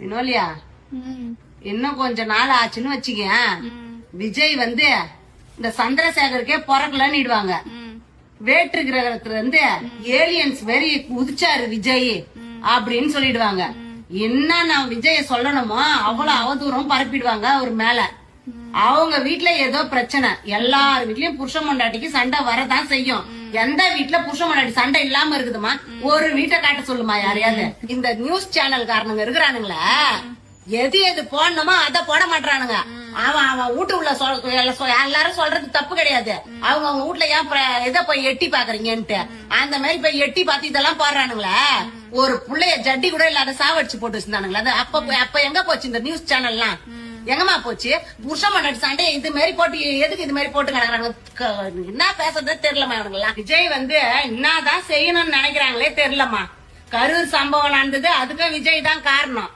வினோலியா இன்னும் கொஞ்ச நாள் ஆச்சுன்னு வச்சுக்க விஜய் வந்து இந்த சந்திரசேகருக்கே பிறக்கலன்னுடுவாங்க. வேற்று கிரகத்துல இருந்து ஏலியன்ஸ் வெறி உதிச்சாரு விஜய் அப்படின்னு சொல்லிடுவாங்க. என்ன நான் விஜய சொல்லணுமோ அவ்வளவு அவதூறம் பரப்பிடுவாங்க அவர் மேல. அவங்க வீட்டுல ஏதோ பிரச்சனை, எல்லார் வீட்லயும் புருஷ பொண்டாட்டிக்கு சண்டை வரதான் செய்யும். எந்த வீட்டுல புருஷ பொண்டாட்டி சண்டை இல்லாம இருக்குதுமா? ஒரு வீட்டை காட்ட சொல்லுமா யாரையாவது. இந்த நியூஸ் சேனல் காரணங்க இருக்கிறானுங்களே, எது எது போடணுமோ அதை போட மாட்டானுங்க. அவன் வீட்டு உள்ள எல்லாரும் சொல்றது தப்பு கிடையாது. அவங்க வீட்டுல ஏன் எதை போய் எட்டி பாக்குறீங்கன்ட்டு அந்த மாதிரி போய் எட்டி பார்த்து இதெல்லாம் போடுறானுங்களே. ஒரு புள்ளைய ஜட்டி கூட இல்லாத சாவடிச்சு போட்டு வச்சிருந்தானுங்களா? அப்ப எங்க போச்சு இந்த நியூஸ் சேனல்லாம்? எங்கம்மா போச்சு? புருஷ மண்டாட்டி சண்டை இது மாதிரி போட்டு எதுக்கு இது மாதிரி போட்டு கிடக்குறாங்க? என்ன பேசுறதே தெரியலமா இவனுங்களா. விஜய் வந்து என்னதான் செய்யணும்னு நினைக்கிறாங்களே தெரியலமா. கரூர் சம்பவம் நடந்தது, அதுக்கும் விஜய் தான் காரணம்.